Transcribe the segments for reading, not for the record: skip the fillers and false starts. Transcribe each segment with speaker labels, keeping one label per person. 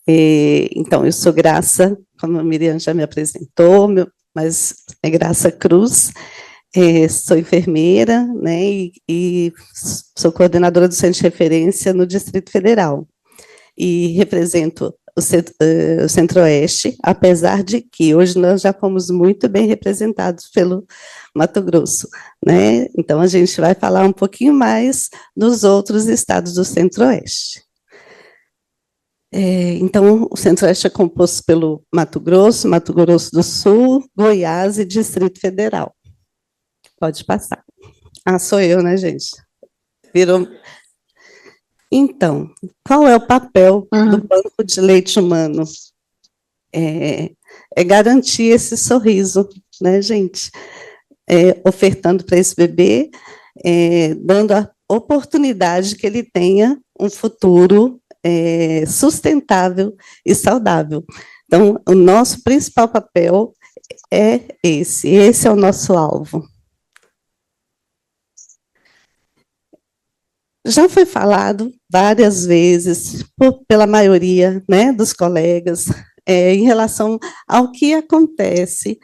Speaker 1: Então, eu sou Graça, como a Miriam já me apresentou, mas é Graça Cruz, sou enfermeira, né, e sou coordenadora do Centro de Referência no Distrito Federal, e represento o Centro-Oeste, apesar de que hoje nós já fomos muito bem representados pelo Mato Grosso, né, então a gente vai falar um pouquinho mais dos outros estados do Centro-Oeste. Então, o Centro-Oeste é composto pelo Mato Grosso do Sul, Goiás e Distrito Federal. Pode passar. Ah, sou eu, né, gente? Virou. Então, qual é o papel do Banco de Leite Humano? É garantir esse sorriso, né, gente? Ofertando para esse bebê, dando a oportunidade que ele tenha um futuro sustentável e saudável. Então, o nosso principal papel é esse é o nosso alvo. Já foi falado várias vezes, pela maioria, né, dos colegas, em relação ao que acontece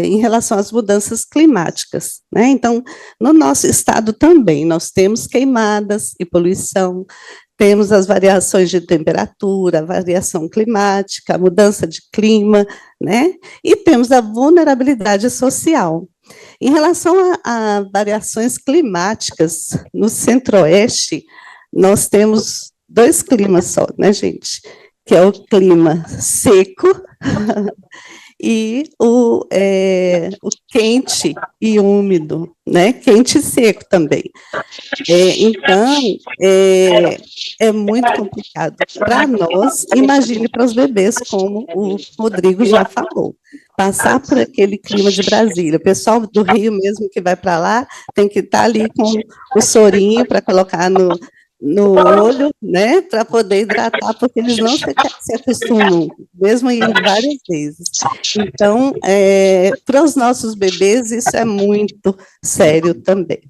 Speaker 1: em relação às mudanças climáticas, né? Então, no nosso estado também, nós temos queimadas e poluição, temos as variações de temperatura, variação climática, a mudança de clima, né? E temos a vulnerabilidade social. Em relação a variações climáticas, no Centro-Oeste, nós temos dois climas só, né, gente? Que é o clima seco e o quente e úmido, né? Quente e seco também. Então, é muito complicado para nós, imagine para os bebês, como o Rodrigo já falou, passar por aquele clima de Brasília. O pessoal do Rio mesmo que vai para lá tem que estar ali com o sorinho para colocar no olho, né, para poder hidratar, porque eles não se acostumam, mesmo indo várias vezes. Então, para os nossos bebês, isso é muito sério também.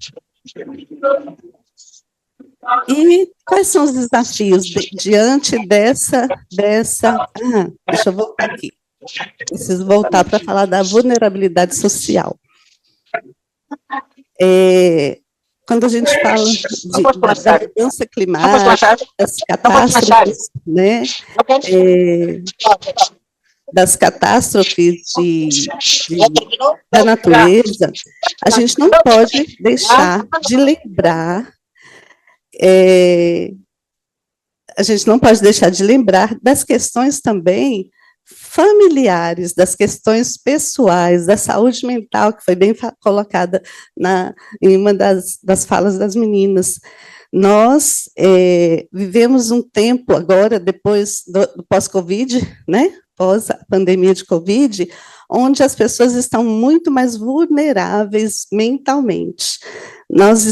Speaker 1: E quais são os desafios diante dessa... deixa eu voltar aqui. Preciso voltar para falar da vulnerabilidade social. Quando a gente fala da mudança climática, das catástrofes, né, das catástrofes da natureza, a gente não pode deixar de lembrar das questões também familiares, das questões pessoais, da saúde mental, que foi bem colocada em uma das falas das meninas. Nós vivemos um tempo agora, depois do pós-Covid, né? Pós a pandemia de Covid, onde as pessoas estão muito mais vulneráveis mentalmente. Nós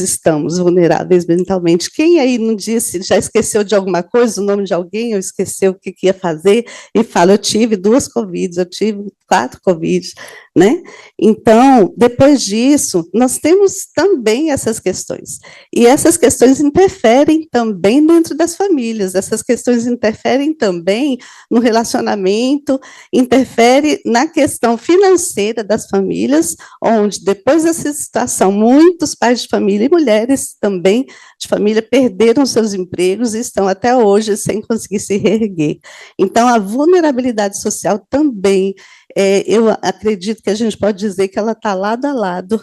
Speaker 1: estamos vulneráveis mentalmente. Quem aí não disse, já esqueceu de alguma coisa, o nome de alguém, ou esqueceu o que ia fazer, e fala, eu tive 2 Covids, eu tive 4 Covids, né? Então, depois disso, nós temos também essas questões. E essas questões interferem também dentro das famílias, essas questões interferem também no relacionamento, interfere na questão financeira das famílias, onde depois dessa situação, muitos pais de família e mulheres também de família perderam seus empregos e estão até hoje sem conseguir se reerguer. Então, a vulnerabilidade social também, eu acredito que a gente pode dizer que ela está lado a lado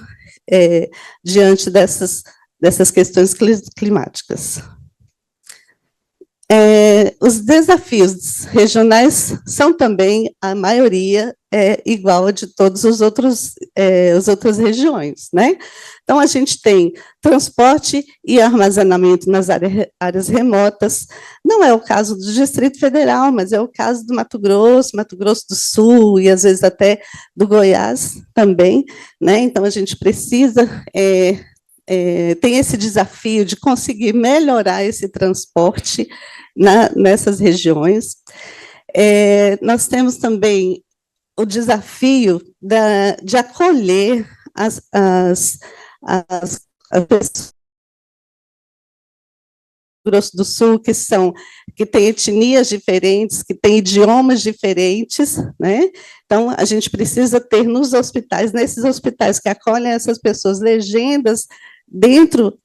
Speaker 1: diante dessas questões climáticas. Os desafios regionais são também, a maioria, igual a de todas as outras regiões, né? Então, a gente tem transporte e armazenamento nas áreas remotas, não é o caso do Distrito Federal, mas é o caso do Mato Grosso do Sul, e às vezes até do Goiás também, né? Então, a gente precisa... tem esse desafio de conseguir melhorar esse transporte nessas regiões. Nós temos também o desafio de acolher as pessoas Grosso do Sul, que têm etnias diferentes, que têm idiomas diferentes, né? Então, a gente precisa ter nos hospitais, nesses hospitais que acolhem essas pessoas, legendas dentro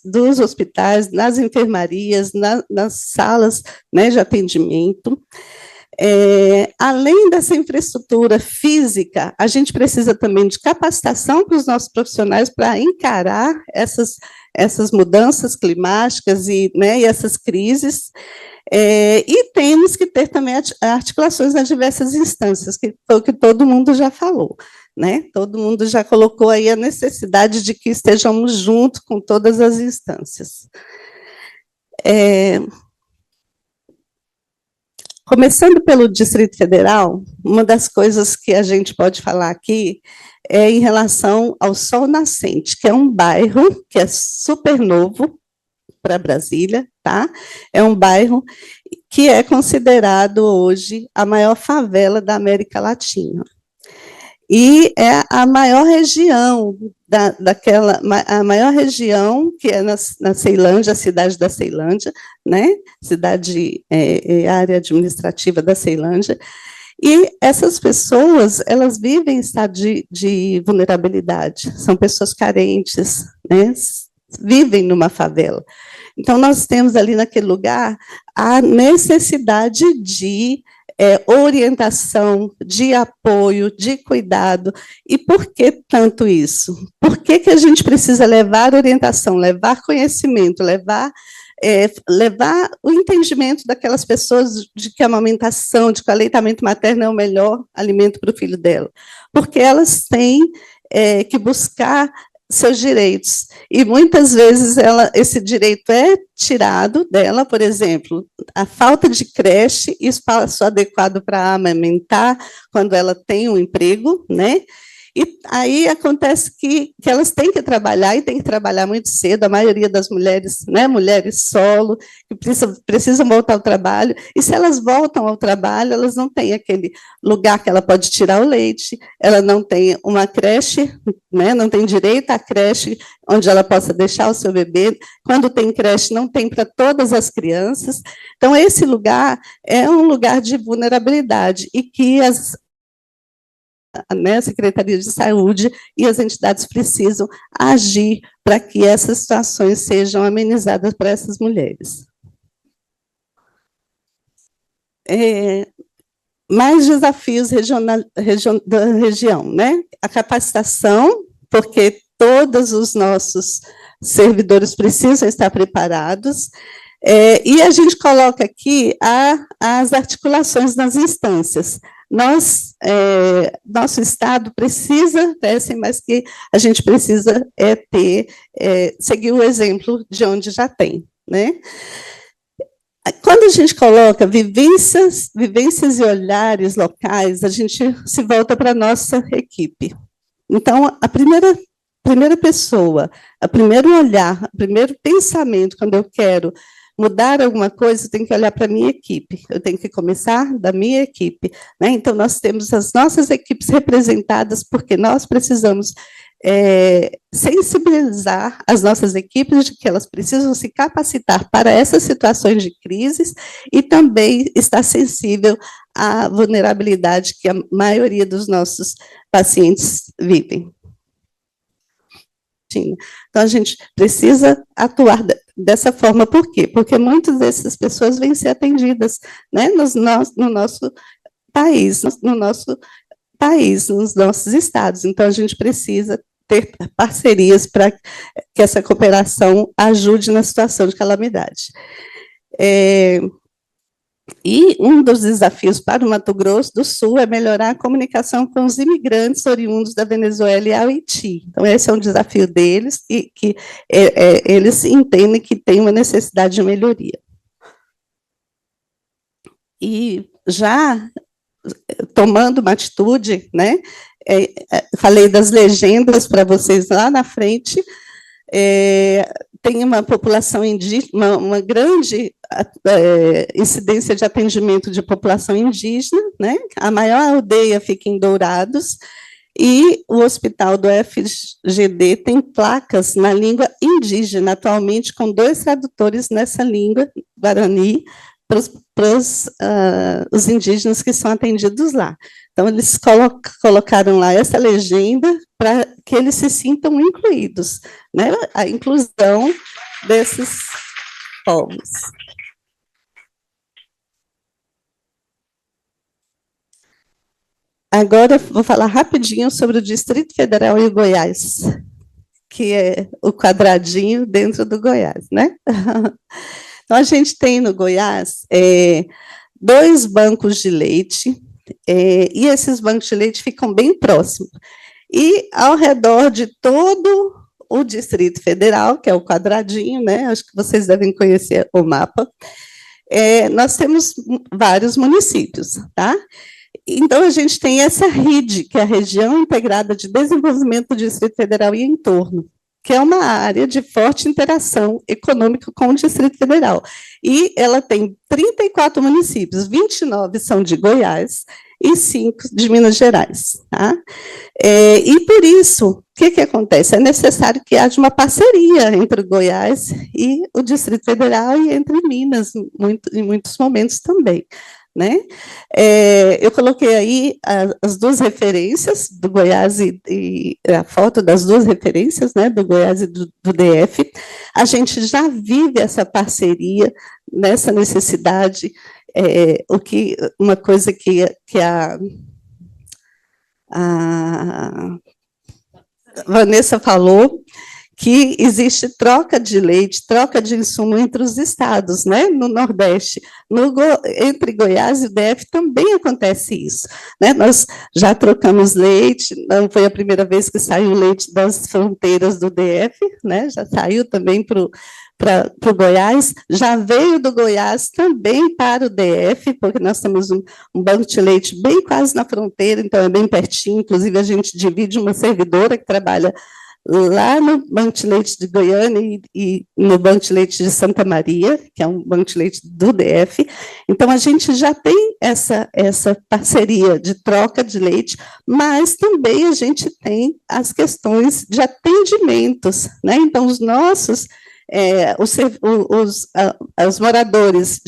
Speaker 1: dos hospitais, nas enfermarias, nas salas, né, de atendimento. Além dessa infraestrutura física, a gente precisa também de capacitação para os nossos profissionais para encarar essas mudanças climáticas né, e essas crises, e temos que ter também articulações nas diversas instâncias, que foi o que todo mundo já falou, né? Todo mundo já colocou aí a necessidade de que estejamos juntos com todas as instâncias. Começando pelo Distrito Federal, uma das coisas que a gente pode falar aqui é em relação ao Sol Nascente, que é um bairro que é super novo para Brasília, tá? É um bairro que é considerado hoje a maior favela da América Latina. E é a maior região a maior região, que é na Ceilândia, a cidade da Ceilândia, né? Área administrativa da Ceilândia. E essas pessoas, elas vivem em estado de vulnerabilidade, são pessoas carentes, né? Vivem numa favela. Então, nós temos ali naquele lugar a necessidade de orientação, de apoio, de cuidado. E por que tanto isso? Por que a gente precisa levar orientação, levar conhecimento, levar o entendimento daquelas pessoas de que a amamentação, de que o aleitamento materno é o melhor alimento para o filho dela? Porque elas têm que buscar seus direitos, e muitas vezes esse direito é tirado dela, por exemplo, a falta de creche, espaço adequado para amamentar, quando ela tem um emprego, né? E aí acontece que elas têm que trabalhar, e têm que trabalhar muito cedo, a maioria das mulheres, né, mulheres solo, que precisam voltar ao trabalho, e se elas voltam ao trabalho, elas não têm aquele lugar que ela pode tirar o leite, ela não tem uma creche, né, não tem direito à creche onde ela possa deixar o seu bebê, quando tem creche, não tem para todas as crianças. Então, esse lugar é um lugar de vulnerabilidade, e que a Secretaria de Saúde e as entidades precisam agir para que essas situações sejam amenizadas para essas mulheres. Mais desafios da região, né? A capacitação, porque todos os nossos servidores precisam estar preparados, e a gente coloca aqui as articulações nas instâncias. Nosso Estado precisa, mas que a gente precisa seguir o exemplo de onde já tem, né? Quando a gente coloca vivências e olhares locais, a gente se volta para a nossa equipe. Então, a primeira pessoa, o primeiro olhar, o primeiro pensamento, quando eu quero mudar alguma coisa, eu tenho que olhar para a minha equipe, eu tenho que começar da minha equipe, né? Então, nós temos as nossas equipes representadas, porque nós precisamos sensibilizar as nossas equipes de que elas precisam se capacitar para essas situações de crises e também estar sensível à vulnerabilidade que a maioria dos nossos pacientes vivem. Então, a gente precisa atuar dessa forma. Por quê? Porque muitas dessas pessoas vêm ser atendidas, né, no nosso país, nos nossos estados. Então, a gente precisa ter parcerias para que essa cooperação ajude na situação de calamidade. E um dos desafios para o Mato Grosso do Sul é melhorar a comunicação com os imigrantes oriundos da Venezuela e Haiti. Então, esse é um desafio deles, e que eles entendem que tem uma necessidade de melhoria. E já tomando uma atitude, né? Falei das legendas para vocês lá na frente, tem uma população indígena, uma grande incidência de atendimento de população indígena, né? A maior aldeia fica em Dourados, E o hospital do FGD tem placas na língua indígena, atualmente, com 2 tradutores nessa língua, Guarani, para os indígenas que são atendidos lá. Então, eles colocaram lá essa legenda para que eles se sintam incluídos, né? A inclusão desses povos. Agora, vou falar rapidinho sobre o Distrito Federal e o Goiás, que é o quadradinho dentro do Goiás, né? Então, a gente tem no Goiás 2 bancos de leite, e esses bancos de leite ficam bem próximos. E ao redor de todo o Distrito Federal, que é o quadradinho, né? Acho que vocês devem conhecer o mapa, nós temos vários municípios, tá? Então, a gente tem essa RID, que é a Região Integrada de Desenvolvimento do Distrito Federal e entorno, que é uma área de forte interação econômica com o Distrito Federal. E ela tem 34 municípios, 29 são de Goiás e 5 de Minas Gerais. Tá? E por isso, o que acontece? É necessário que haja uma parceria entre o Goiás e o Distrito Federal e entre Minas, em muitos momentos também. Né? Eu coloquei aí as 2 referências do Goiás e a foto das 2 referências, né, do Goiás e do DF. A gente já vive essa parceria, nessa necessidade, uma coisa que a Vanessa falou, que existe troca de leite, troca de insumo entre os estados, né? No Nordeste. Entre Goiás e o DF também acontece isso. Né? Nós já trocamos leite, não foi a primeira vez que saiu leite das fronteiras do DF, né? Já saiu também para o Goiás, já veio do Goiás também para o DF, porque nós temos um banco de leite bem quase na fronteira, então é bem pertinho, inclusive a gente divide uma servidora que trabalha lá no Banco de Leite de Goiânia e no Banco de Leite de Santa Maria, que é um banco de leite do DF. Então, a gente já tem essa parceria de troca de leite, mas também a gente tem as questões de atendimentos, né? Então, os nossos, os moradores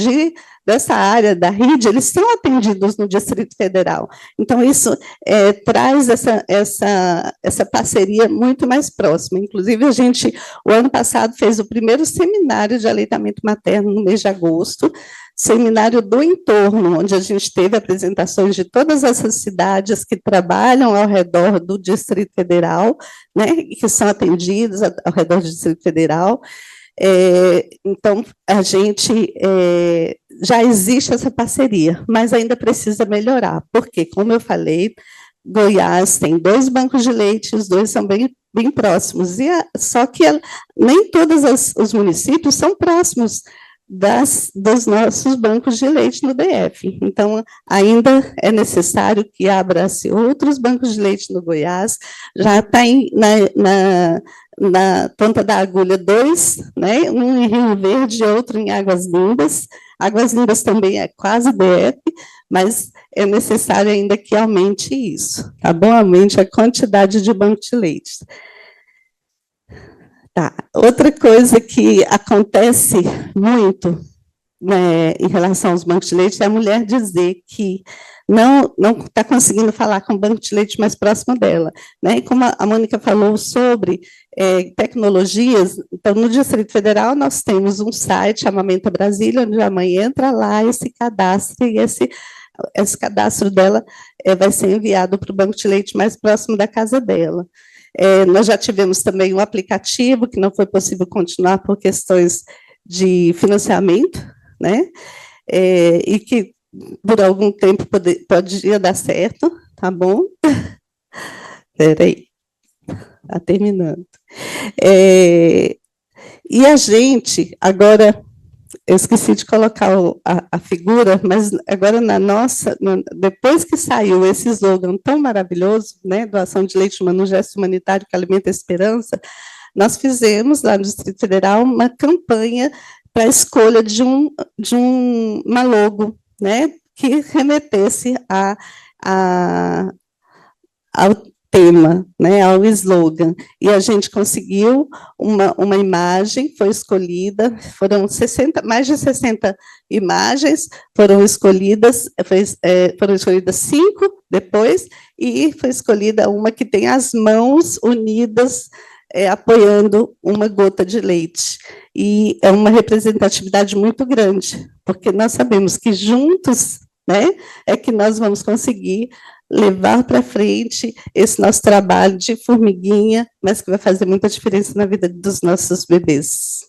Speaker 1: dessa área da RID, eles são atendidos no Distrito Federal. Então, isso traz essa parceria muito mais próxima. Inclusive, o ano passado, fez o primeiro seminário de aleitamento materno no mês de agosto, seminário do entorno, onde a gente teve apresentações de todas essas cidades que trabalham ao redor do Distrito Federal, né, e que são atendidas ao redor do Distrito Federal. Então, a gente já existe essa parceria, mas ainda precisa melhorar, porque, como eu falei, Goiás tem 2 bancos de leite, os 2 são bem próximos, só que nem todos os municípios são próximos dos nossos bancos de leite no DF. Então, ainda é necessário que abra-se outros bancos de leite no Goiás, já está na Ponta da Agulha 2, né? Um em Rio Verde e outro em Águas Lindas. Águas Lindas também é quase DF, mas é necessário ainda que aumente isso, tá bom? Aumente a quantidade de banco de leite. Tá. Outra coisa que acontece muito, né, em relação aos bancos de leite é a mulher dizer que não está conseguindo falar com o banco de leite mais próximo dela. Né? E como a Mônica falou sobre tecnologias, então, no Distrito Federal, nós temos um site, Amamenta Brasília, onde a mãe entra lá e se cadastra, e esse cadastro dela vai ser enviado para o banco de leite mais próximo da casa dela. Nós já tivemos também um aplicativo, que não foi possível continuar por questões de financiamento, né? E que por algum tempo podia dar certo, tá bom? Espera aí, está terminando. E a gente, agora, eu esqueci de colocar a figura, mas agora depois que saiu esse slogan tão maravilhoso, né, doação de leite humano, um gesto humanitário que alimenta a esperança, nós fizemos lá no Distrito Federal uma campanha para a escolha de uma logo, né, que remetesse ao tema, né, ao slogan. E a gente conseguiu uma imagem, foi escolhida, foram mais de 60 imagens, foram escolhidas 5 depois, e foi escolhida uma que tem as mãos unidas, apoiando uma gota de leite. E é uma representatividade muito grande, porque nós sabemos que juntos, né, é que nós vamos conseguir levar para frente esse nosso trabalho de formiguinha, mas que vai fazer muita diferença na vida dos nossos bebês.